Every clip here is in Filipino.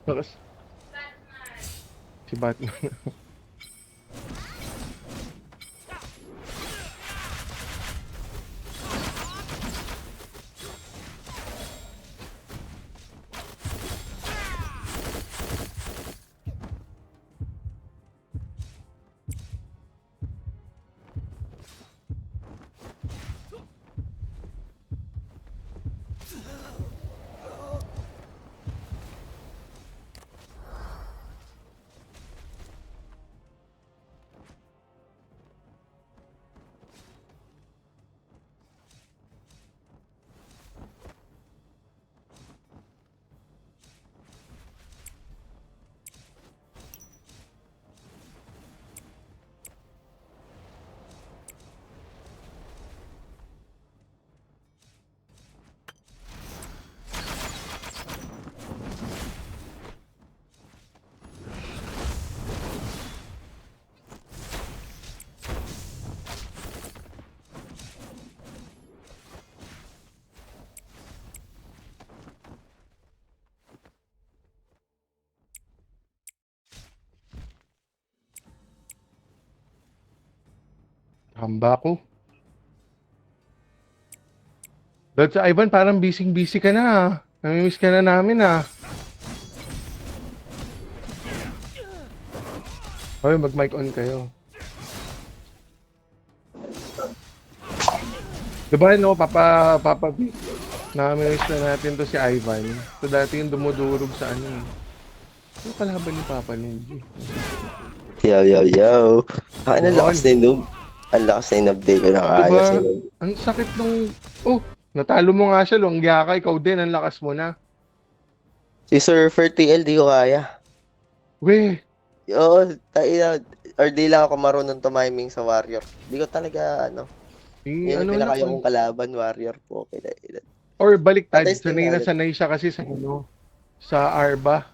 Tapos, si Batman. Hamba ko. Dahil sa Ivan, parang busy-busy ka na ah. Namimiss ka na namin ah. Hoy, mag-mic on kayo. Diba no, Papa B? Namimiss na natin to si Ivan. So dati yung dumudurog sa ano eh. Ano kalaban ni Papa Luigi? Yo, yo, yo. Ang lakas na yung noob. Ang lakas na yung noob day ko nakakaya Diba? sa noob. Ang sakit nung... Oh, natalo mo nga siya, Longya ka. Ikaw din, ang lakas mo na. Si Surfer TL, di ko kaya. Weh, Oo, tayo or di lang ako marunong tumiming sa Warrior. Di ko talaga, yun yung ano na pinakaya kong kalaban, Warrior po. or baliktad, Patesting sanay na ulit. sanay siya kasi sa ano, sa Arba.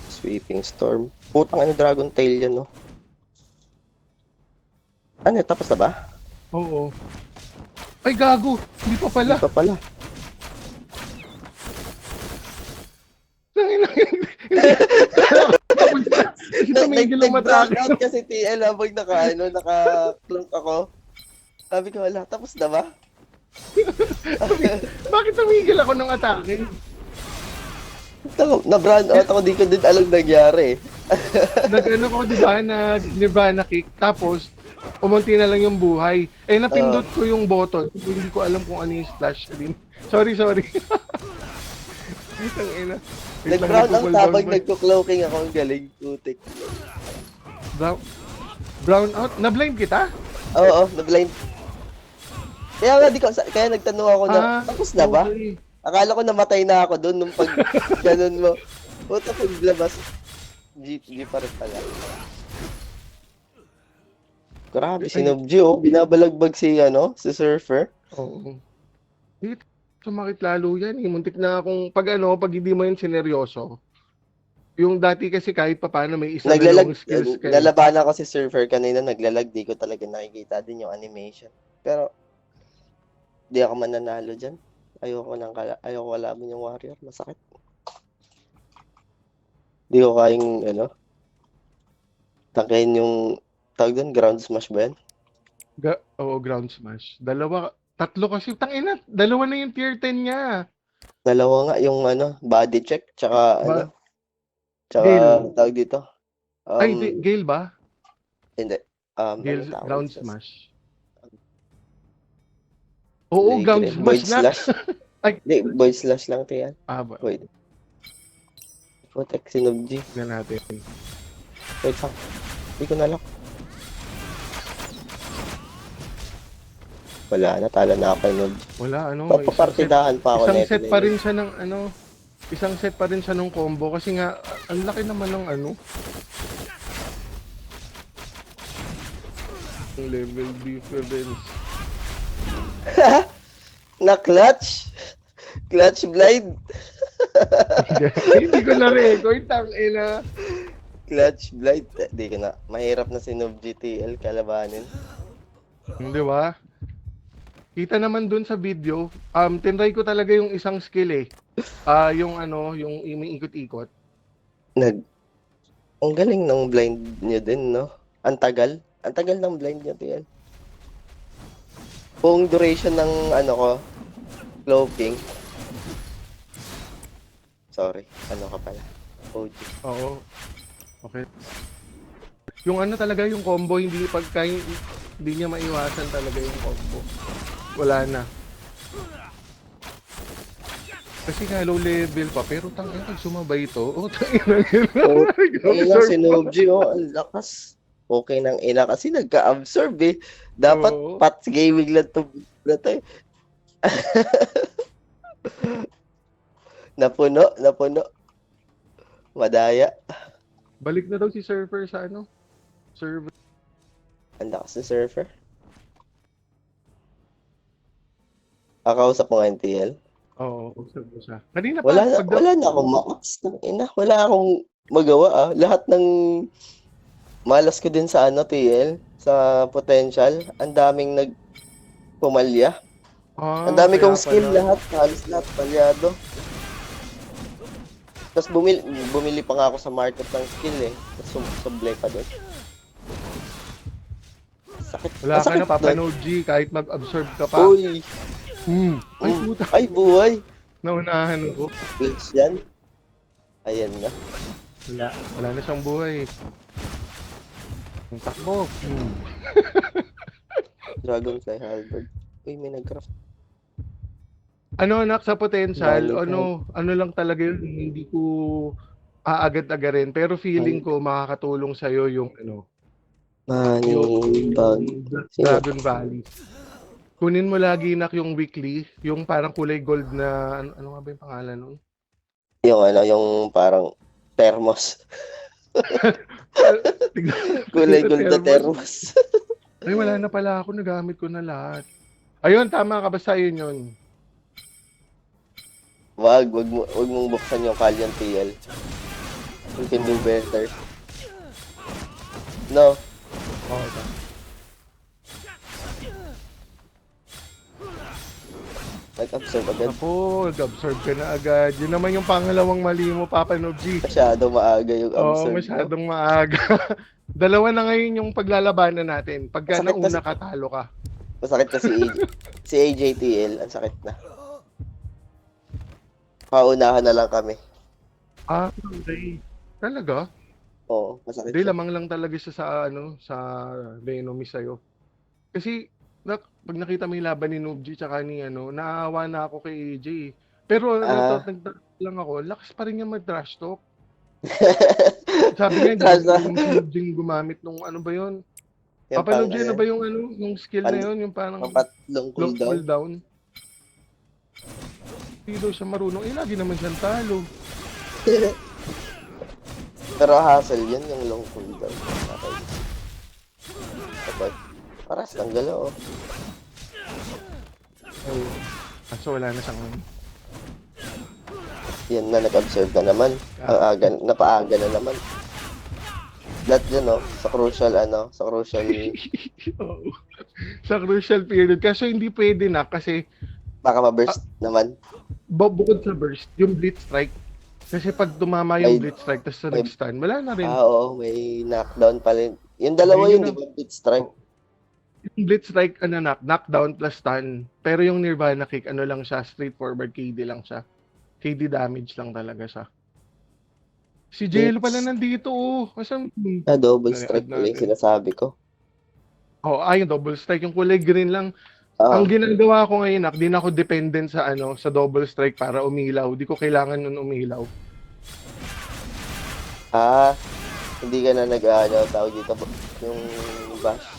Sweeping Storm. Putang Dragon Tail yan, no? Ano, tapos na ba? Oo. Ay, gago! Hindi pa pala. Hindi pa pala. Hindi tumigil ang mata Nag-brown out kasi TL habang naka-clunk ako. Sabi ko, wala, tapos na ba? Bakit tumigil ako ng atake? Na-brown out ako, di ko din alam nangyari. Nag-ano ko, di ba, Nirvana kick. Tapos, umunti na lang yung buhay. Eh, napindot ko yung button. Hindi ko alam kung ano yung splash screen. Sorry. Ang ina. Wait lang, Nag-brown out nagpo-cool down habang pa. nagko-cloaking ako, ang galing, putik. Brown out? Na-blind kita? Oo, na-blind. Kaya nga, kaya nagtanong ako na, tapos na ba? Okay. Akala ko namatay na ako doon nung pag ganun mo. Puta, paglabas. G pa rin pala. Grabe, si Nobji, oh. Binabalagbag si Surfer. Oo. Hindi, sumakit lalo yan. Muntik na akong, pag hindi mo yun sineryoso. Yung dati kasi kahit pa paano may isa na long skills ka. Nalabanan ko si Surfer kanina, naglalag. Di ko talaga nakikita din yung animation. Pero, di ako mananalo dyan. Ayoko kalaban yung Warrior. Masakit. Di ko kayang, tangkayin yung, tawag doon, ground smash ba yan? Oo, ground smash. Tatlo kasi. Tangina, dalawa na yung tier 10 niya. Dalawa nga, yung body check, tsaka Gale. tawag dito. Ay, Gale ba? Hindi. Gale, tawag ground sa- smash. Oo, Hindi, ground Void smash na. slash. Ay. Hindi, void slash lang ito yan. Void. Protect si Nobji. Tignan natin. Wait lang. Hindi ko nalak. Wala, natalo na ako kay Nobji. Wala, Papapartidahan pa ako isang set pa rin siya ng isang set pa rin siya ng combo kasi nga ang laki naman ng level difference. Na-clutch? Clutch blind? Hindi ko na-record, tangina. Clutch blind? Di ko na. Mahirap na si Noob GTL kalabanin. Di ba? Kita naman dun sa video, tinry ko talaga yung isang skill eh. Yung ano, yung umiikot-ikot. Ang galing ng blind niyo din, no? Ang tagal. Ang tagal ng blind niyo din. Buong duration ng ano ko, cloaking. Sorry, ano ka pala? OG. Oo. Okay. Yung ano talaga, yung combo, hindi niya maiwasan talaga yung combo. Wala na. Kasi nga low level pa, pero tangina pag sumabay ito, tangina Oh, nila. ayun lang si Nobji, ang lakas. Okay nang ina kasi nagka-absorb eh. Dapat Oo. Pats Gaming lang to na to eh. Napuno. Madaya. Balik na daw si Surfer sa ano? Server. Ang lakas ng surfer. Kakausap mo nga yung TL? Oo, usap mo siya. Kanina pa, Wala na akong max ng ina. Wala akong magawa Lahat ng malas ko din sa ano TL, sa potential. Ang daming nagpumalya. Ang dami kaya kong skill pala. lahat. Halos lahat palyado. Tapos bumili pa nga ako sa market ng skill eh. Tapos sublay pa doon. Sakit. Wala Ang ka sakit na, papanood G, kahit mag-absorb ka pa. Uy. Ay, puta. Ay, buhay. Naunahan ko. Glitch yan. Ayan na. Wala na siyang buhay. Ang takbo. Dragonfly Halberd. Uy, may nag-craft. Ano anak, sa potential, Balik ano lang talaga yun, hindi ko aagad-agarin. Pero feeling ko makakatulong sa'yo yung ano, Money bag. Dragon Valley. Kunin mo lagi nak yung weekly, yung parang kulay gold na, ano nga ba yung pangalan nun? Yung ano, yung parang thermos. Kulay gold na thermos. Ay, wala na pala ako, nagamit ko na lahat. Ayun, tama ka, basta yun. Wag mong buksan yung Kalyan TL. You can do better. No. Okay. Nag-absorb agad. Ako, nag-absorb ka na agad. Yun naman yung pangalawang mali mo, Papa Nobji. Masyado maaga yung absorb. Oo, masyadong maaga. Dalawa na ngayon yung paglalabanan natin. Pagka Masakit nauna kasi- ka, talo ka. Masakit na si AJTL. Ang sakit na. Paunahan na lang kami. Okay. Talaga? Oo, masakit Hindi, siya. lamang lang talaga siya sa Venomie sa'yo. Kasi, pag nakita mo yung laban ni Nobji tsaka ni naawa na ako kay AJ. Pero nagtatag lang ako, lakas pa rin niya mag-trash talk. Sabi niya, hindi yung Nobji gumamit nung ano ba yun? Papa Nobji, ano ba yung yung skill na yun? Yung parang papatlong cooldown. Hindi daw siya marunong. Lagi naman siyang talo. Pero hassle yan yung long cooldown. Okay. Kapag paras ng galaw. So wala na siyang Yan na, nag-observe na naman. Napaaga na naman. Lahat yun, sa crucial, sa crucial period. Kaso hindi pwede na kasi baka ma-burst naman. Bukod sa burst, yung blitz strike. Kasi pag tumama yung blitz strike tapos nag-stun, wala na rin. Oo, may knockdown pa rin. Yung dalawa yun, di ba? Blitz strike. Yung blitz strike, knockdown plus stun. Pero yung Nirvana kick, lang siya, straightforward KD lang siya. KD damage lang talaga siya. Si Jello pala nandito, Asan? Double strike pala yung sinasabi ko. Yung double strike. Yung kulay green lang. Ang ginagawa ko ngayon, di na ako dependent sa sa double strike para umilaw. Di ko kailangan nun umilaw. Hindi ka na tawag dito, yung bash.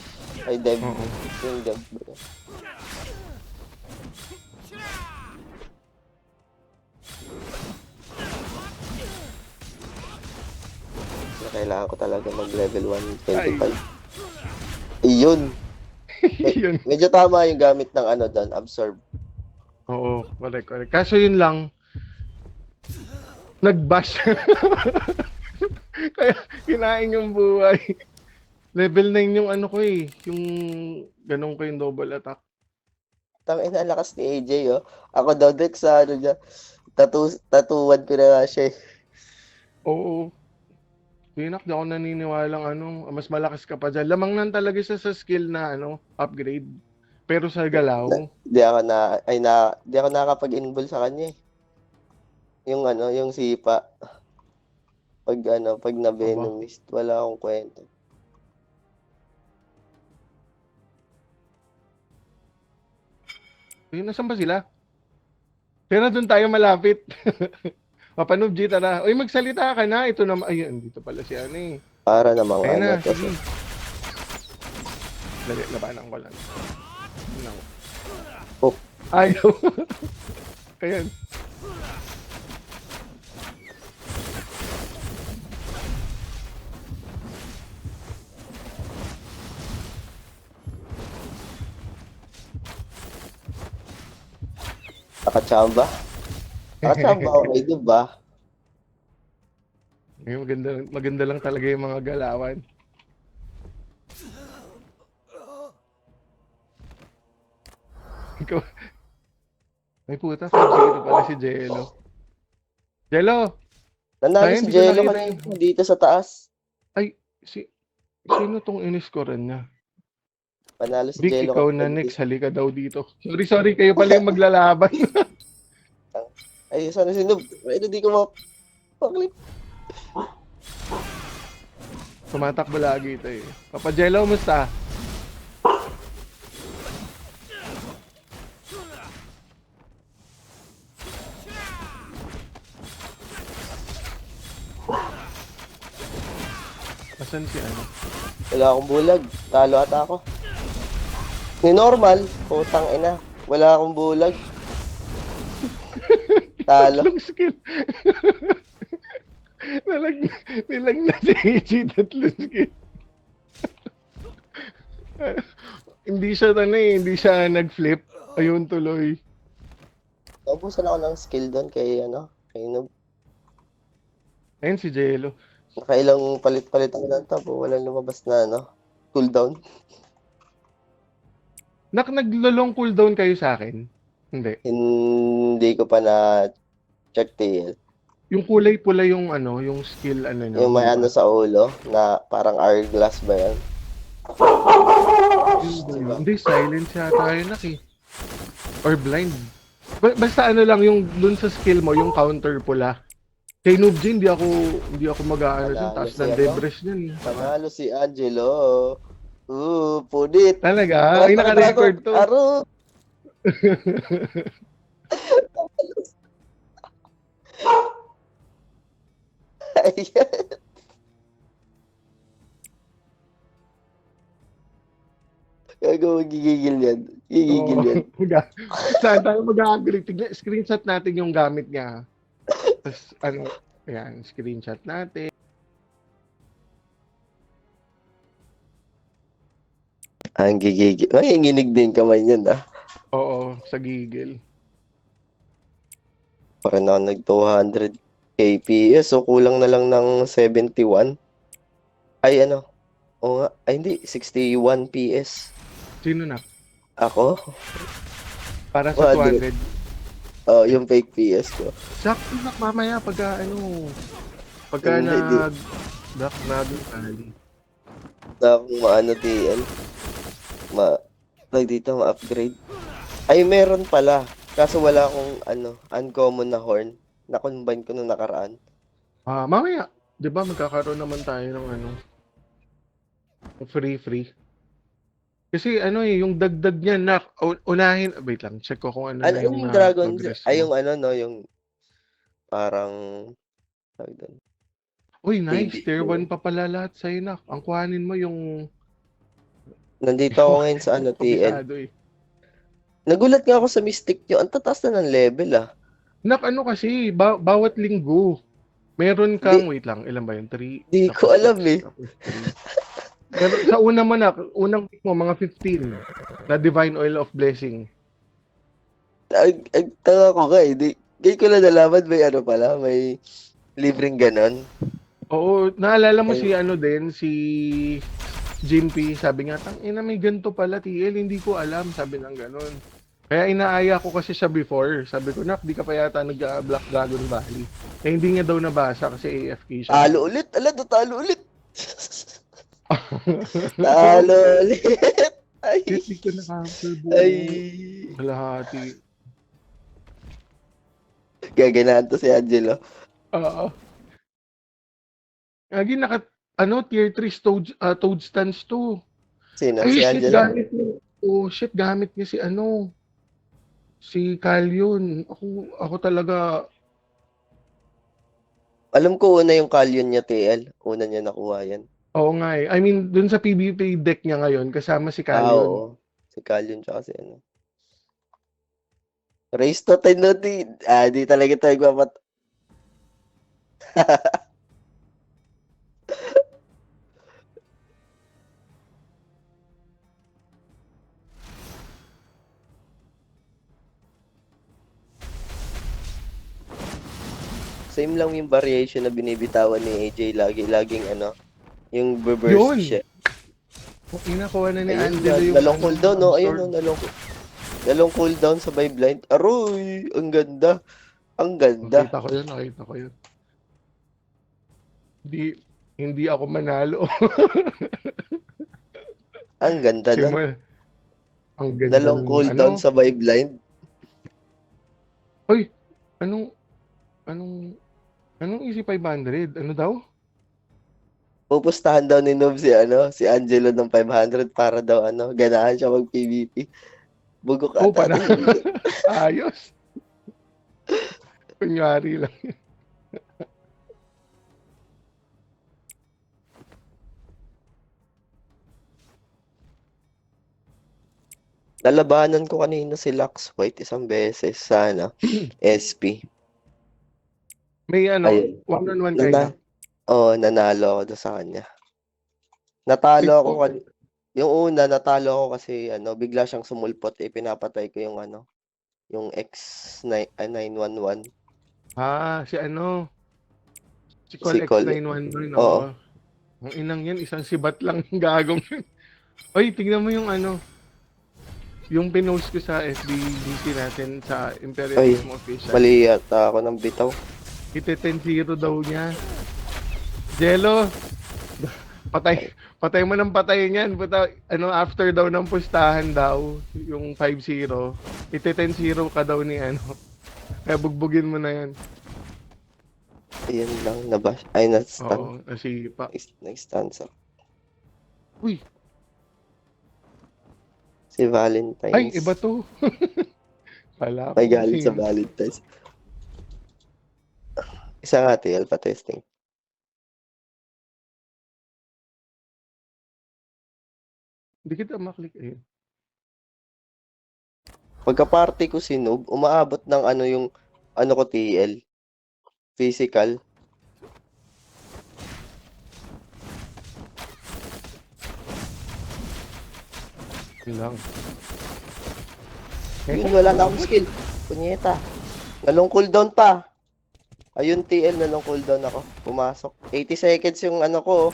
Ay, dev. Yung dev. Kailangan ko talaga mag-level 125. Iyon. Medyo tama yung gamit ng doon, absorb. Oo, correct. Kaso yun lang, nag-bash. Kaya kinain yung buhay. Level 9 yung ko yung ganun ko yung double attack. Tangina, lakas ni AJ, oh. Ako daw, Dex, sa ano niya, tatuwan ko na nga siya, eh. Oo. Tinak, di ako naniniwalang mas malakas ka pa dyan. Lamang nan talaga siya sa skill na upgrade. Pero sa galaw, Di ako nakakapag-involve sa kanya, eh. Yung sipa. Pag aba. na-venomist, wala akong kwento. Nasaan ba sila? Pero doon tayo malapit. Papanub, G, tara. Uy, magsalita ka na. Ito naman. Ayun, dito pala si ano eh. Para namang Ayun ano, na, kasi sige. Labanan ko lang. No. Oh. Ayaw. Ayun. nakachamba. Nakachamba ako kayo, di ba? Ayun, maganda lang talaga yung mga galawan. Ikaw. Ay puta, ito pala si Jello. Jello! Nanalo Sayang, si di ko Jello nakita kanina dito sa taas. Ay, sino tong in-scorean niya? Panalo si Vic, Jello ikaw na kanina. next. Halika daw dito. Sorry, kayo pala yung maglalaban. Ay, sana si Noob. Ay, hindi ko mapaklip. Tumatakbo lagi ito eh. Papa Jello, musta? Asan si ano? Wala akong bulag. Talo ata ako. Ni normal. Putang ina. Wala akong bulag. Talo. Tatlong skill. Nilag na si AJ, tatlong skill. Hindi siya nag-flip. Ayun tuloy. Naubusan ako ng skill doon kay Noob. Ayun si Jello. Nakailang palit-palit ako ng tab. Walang lumabas na cooldown. Naglolong cooldown kayo sa akin? Hindi. Hindi ko pa na check TL. Yung kulay pula yung yung skill nyo. Yung may di ba? sa ulo na parang hourglass ba yan? Hindi, silence yata yun eh. Or blind. Basta lang yung dun sa skill mo, yung counter pula. Kay Noob G, hindi ako mag-aano dyan. Panalo Taas si ng debres niyan. Panalo si Angelo. Punit. Talaga? Ay, naka-record to. Aro. Ayan. Gigigil yan. Gigigil yan. Saan tayo mag-agree? Screenshot natin yung gamit niya. Tapos ayan, screenshot natin. Ang gigigil. Ay, nginig din kamay niyan Oo, sa gigil. Parang ako nag 200 kps. So, kulang na lang ng 71. Ay, Oo nga. Ay, hindi. 61 PS. Sino na? Ako? Para sa 200. Oh, yung fake PS ko. Sakto na mamaya pagka pagka nag-ali. Na kung TL. Dito ma-upgrade. Ay, meron pala. Kaso wala akong uncommon na horn. Na-combine ko nung nakaraan. Mamaya. 'Di ba magkakaroon naman tayo ng free. Kasi yung dagdag niya unahin, wait lang, check ko kung na Yung dragon, progress ay mo. yung parang tawag doon. Uy, nice. Tier 1 pa pala lahat sa'yo, nak. Ang kuhanin mo yung Nandito ako ngayon sa TL. kabisado eh. Nagulat nga ako sa Mystic nyo. Ang tataas na ng level Nak, kasi, bawat linggo, meron kang, wait lang, ilan ba yun? 3? Di ko alam eh. Pero sa una mo na, unang pick mo, mga 15 na Divine Oil of Blessing. Ang tanga ko nga eh. Ngayon ko lang nalaman may libreng ganon. Oo, naalala mo si si Jim P, sabi nga, may ganito pala TL, hindi ko alam, sabi ng ganon. Kaya inaaya ko kasi siya before. Sabi ko, nak, di ka pa yata nag-Black Dragon Valley. Eh, hindi niya daw nabasa kasi AFK siya. Talo ulit. Ala, talo ulit. Talo ulit. Ay. Shit, di ko na-capture Ay. buo. Kalahati. Gaganahan to si Angelo. Oo. Lagi tier 3 toad stance to. Sino? Ay, Si shit, Angelo? gamit niya. Oh, shit, gamit niya si Calyon. Ako talaga, Alam ko una yung Kalyon niya, TL. Una niya nakuha yan. oo nga eh. I mean, dun sa PvP deck niya ngayon, kasama si Calyon. Oo. Si Kalyon tsaka si ano. Race to 10 no, di talaga tayo magpapat... Same lang yung variation na binibitawan ni AJ laging ano, yung reverse Yun! siya. Inakuha na ni Ayun, Angelo yung nalong cooldown, no? Ayun, sword. no, nalong cooldown sa by blind. Aroy, ang ganda. Ang ganda. Nakita ko yun. Hindi ako manalo. Ang ganda nun. Ang ganda Nalong nun. cooldown sa by blind. Hoy, anong Easy 500? Ano daw? Pupustahan daw ni Noob si Angelo ng 500 para daw ganahan siya mag PvP. Bugok Oh, ata. Ayos. Kunyari lang. Nalabanan ko kanina si Lux White isang beses sa SP. May Ayun. one-on-one kayo. Nanalo ako doon sa kanya. Natalo ako yung una natalo ako kasi bigla siyang sumulpot pinapatay ko yung X911. Si Col Col. X911. Oo. Ang inang yan, isang sibat lang gagong yun. Oy, tignan mo yung pinost ko sa FBDC natin sa Imperialism Official. Mali yata ako ng bitaw. Ite-10-0 daw niya. Jello, patay mo ng patay niyan. After daw ng pustahan daw, yung 5-0, ite-10-0 ka daw ni Kaya bugbugin mo na yan. Ayan lang, nabash. Ay, na-stun. Oo, nasipa. Nag-stun sa. Uy! Si Valentine's. Ay, iba to. Wala May galit sa Valentine's. Isa nga, alpha testing. Hindi kita maklik eh. Pagka-party ko si Noob, umaabot ng yung ko TL. Physical. Yun lang. Yun, wala na akong skill. Punyeta. Nalong cooldown pa. Ayun, TL, nalong cooldown ako. Pumasok. 80 seconds yung ko.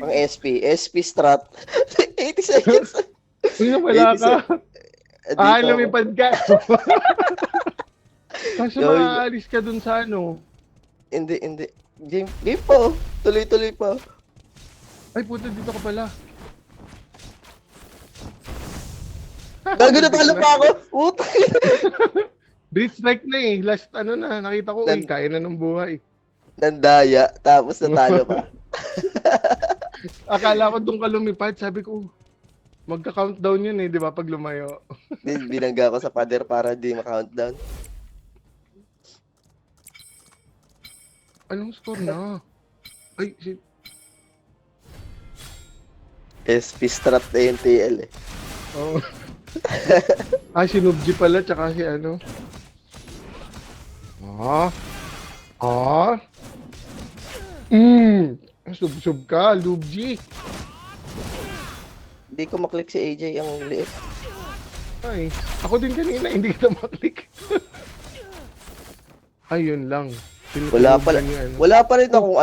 Ang SP. SP strat. 80 seconds. Uy, wala ka. Lumipad ka. Kasi maaalis ka dun sa Hindi. Game pa. Tuloy-tuloy pa. Ay, puta, dito ka pala. Gago na talo pa ako. Puta. Breach strike na eh. Last nakita ko, kaya na ng buhay. Nandaya, tapos natalo pa. Akala ko doon ka lumipad. Sabi ko, magka-countdown yun eh, di ba, pag lumayo. Binangga ko sa pader para di ma-countdown. Anong score na? Ay, shit. SP strat na yung TL eh. Oh. Si Nubji pala, tsaka si Sub-sub ka, Nubji. Hindi ko maklik si AJ ang liit. Ay, ako din kanina, hindi kita maklik. Ayun lang. Wala pa rin akong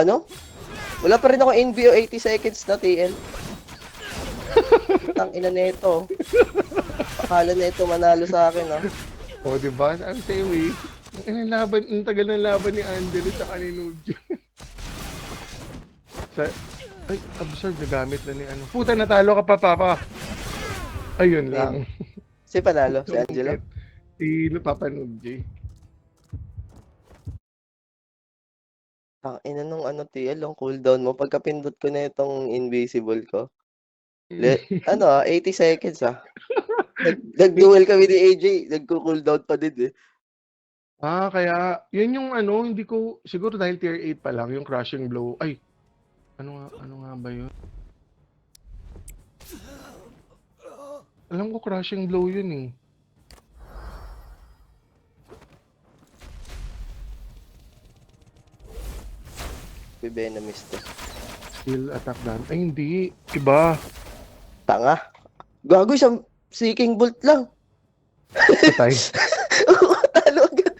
Wala pa rin akong NBO 80 seconds na TL. Tang ina nito. Akala nito manalo sa akin, ah. O, diba? Ang sa'yo eh. Ang laban, ang tagal ng laban ni Angelo sa ni Nubji. Ay, absurd, nagamit na ni ano. Puta, natalo ka pa, Papa. Ayun lang. Si panalo, si Angelo. Si Papa Nubji. Ang ina nung ano, TL, ang cooldown mo. Pagkapindot ko na itong invisible ko. 80 seconds, ah. Nag-duel kami ni AJ. Nagko-cooldown pa din, eh. Kaya, yun yung ano, hindi ko, siguro dahil tier 8 pa lang, yung crushing blow. Ay, ano nga ba yun? Alam ko crushing blow yun eh. Venomous to. Skill attack down. Ay, hindi. Iba. Tanga. Gago siyang seeking bolt lang. Patay. Talo agad.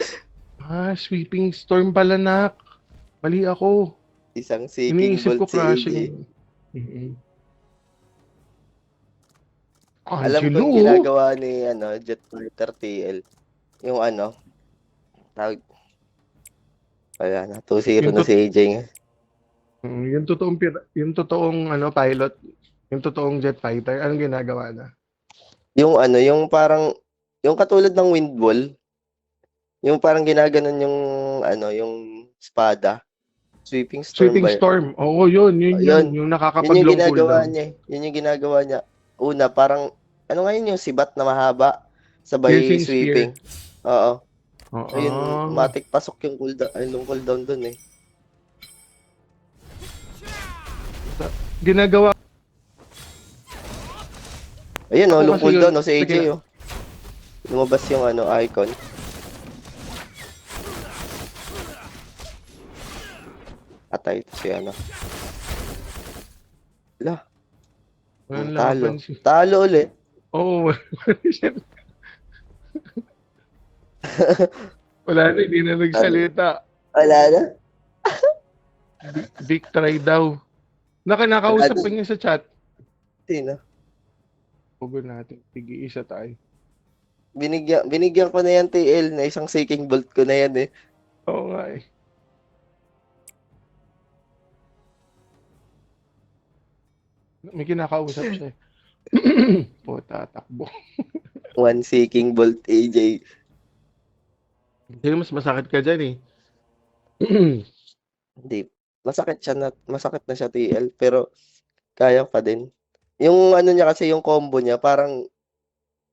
Sweeping storm pala, nak. Mali ako. Isang seeking Iniisip ko bolt si AJ. crushing. Alam ko yung ginagawa ni Jet Fighter TL. Yung tawag. Wala na. 2-0 na si AJ. Yung totoong pilot, yung totoong jet fighter, anong ginagawa na? Yung parang, yung katulad ng windwall, yung parang ginaganon yung espada. Sweeping storm. Oo, yun. Yung nakakapag-long cooldown. Yun yung ginagawa niya. Una, parang, yung sibat na mahaba, sabay Piercing sweeping. Oo. Ayun, Oo. matik pasok yung cooldown dun eh. Ginagawa. Ayun, Ako long kasi cooldown, yun, si AJ, oh. Lumabas yung icon. Atay ito si Wala. Walang Talo. laban siya. Talo ulit. Oo. Wala na, hindi na nagsalita. Wala na. Big try daw. Nakakausap pa niya sa chat. Sino? Huwag natin. Tig-iisa tayo. Binigyan ko na yan TL na isang seeking bolt ko na yan eh. Oo nga eh. May kinakausap siya. Puta, takbo. One seeking bolt AJ. Hindi mas masakit ka dyan eh. Hindi. Masakit na siya TL pero kaya pa din. Yung niya kasi yung combo niya parang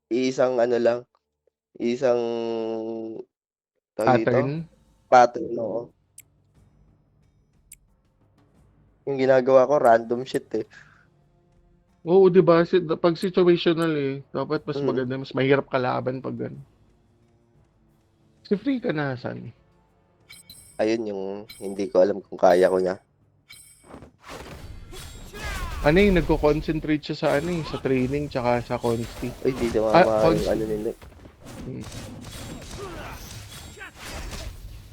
isang isang pattern, oo. Yung ginagawa ko random shit eh. Oo, di ba? Pag situational eh, dapat mas maganda, mas mahirap kalaban pag gano'n. Si Free ka nasan? Ayun yung hindi ko alam kung kaya ko niya. Nagko-concentrate siya sa sa training tsaka sa consti. Uy, di mama yung nila.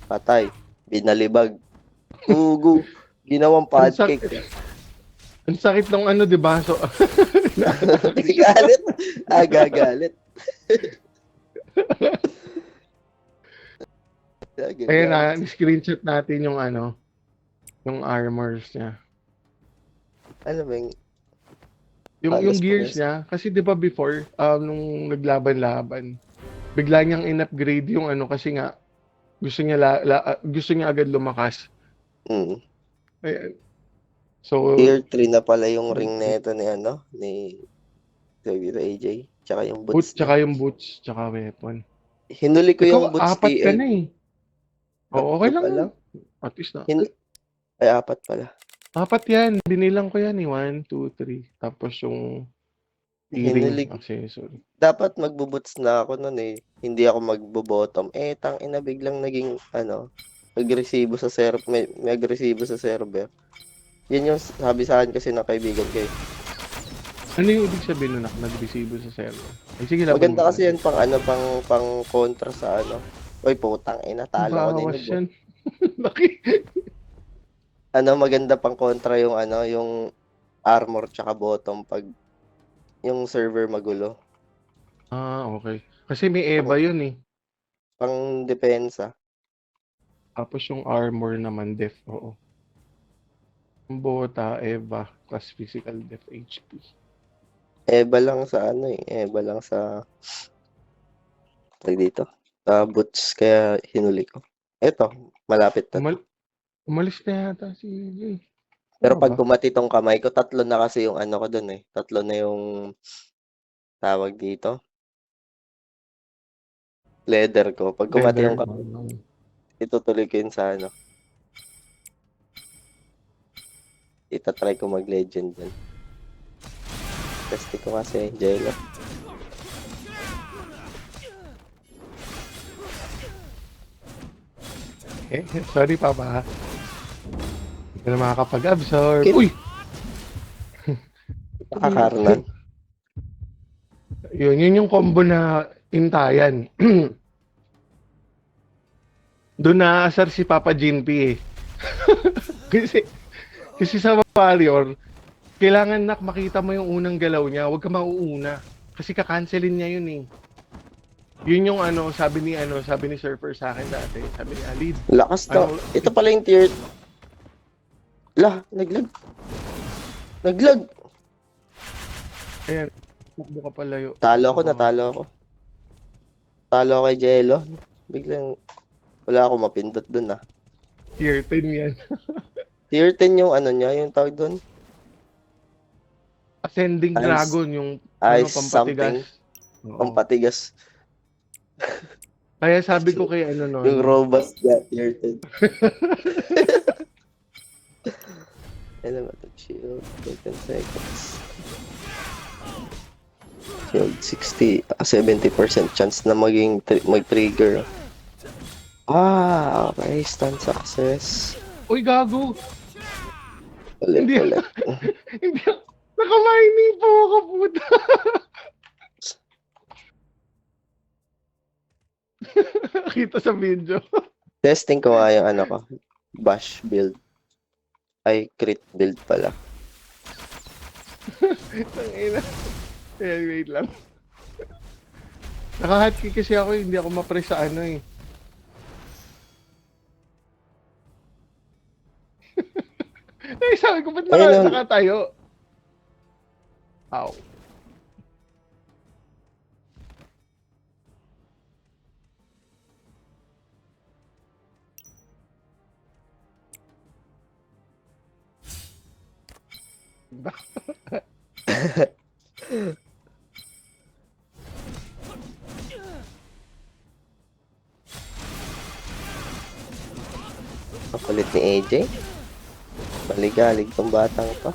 Patay. Binalibag. Gugu. Ginawang pancake. Ang sakit ng di ba? So, galit. Gagalit. Ayun na, screenshot natin yung yung armors niya. Ano ba yung gears niya, kasi di ba before, nung naglaban-laban, bigla niyang in-upgrade yung kasi nga, gusto niya agad lumakas. Ayan. So, tier 3 na pala yung ring na ito ni AJ. Tsaka yung boots. Yung boots, tsaka weapon. Hinuli ko yung boots. Apat ka na eh. Oo, okay lang. At least na. Ay, apat pala. Apat yan. Binilang ko yan eh. 1, 2, 3. Tapos yung healing accessory. Dapat magbo-boots na ako nun eh. Hindi ako magbo-bottom. Tangina biglang naging agresibo sa server. May agresibo sa server. Yan yung sabi sa akin kasi ng kaibigan ko eh. Ano yung ibig sabihin nun nag-resibo sa server? Ay, sige, maganda kasi yan pang kontra sa Uy, putang ina, talo ko din yan. Laki. Maganda pang kontra yung yung armor tsaka bottom pag yung server magulo. Okay. Kasi may Eva yun eh. Pang depensa. Tapos yung armor naman def, oo. Yung Bota, Eva, plus physical def HP. Eba lang sa ano eh. Eba lang sa tag dito. Boots kaya hinuli ko. Eto, malapit na to. Umalis na yata si Jay. Pero Tama pag ba? pumati tong kamay ko, 3 na kasi yung ano ko dun eh. 3 na yung tawag dito. Leather ko. Pag kumati Leather. yung kamay, itutuloy ko yun sa ano. Itatry ko mag-legend dun. Testi ko kasi Jello. Sorry, Papa. Hindi ka na makakapag-absorb. Kit- Uy! Nakakarnan. Yun yung combo na intayan. Doon naasar si Papa Jinpy eh. kasi sa Warrior, kailangan makita mo yung unang galaw niya. Huwag ka mauuna. Kasi kakancelin niya yun eh. Yun yung sabi ni Surfer sa akin dati. Sabi ni Alid. Lakas to. Ito pala yung tier. Naglag. Naglag. Ayan. Bukbo ka palayo. Natalo ako. Talo ako kay Jello. Biglang wala ako mapindot dun ah. Tier 10 yan. Tier 10 yung ano niya, yung tawag dun. Ascending Ice- Dragon yung Ice pampatigas. Oo. Pampatigas. Kaya sabi ko kay Yung robust na tier 10. Ano ba ito? Shield, 10 seconds. Shield, 70% chance na mag-trigger. Okay. Stun success. Uy, gago! Ulit. Hindi. Nakamining po ako, puta. Kita sa video. Testing ko nga yung ano ko. Bash build. Ay, crit build pala. Tangina. Wait lang. Nakahatkey kasi ako, hindi ako ma-press sa ano eh. Ay, sabi ko, ba't nakatayo? Ow. Kapalit ni AJ. Maligalig tong batang to.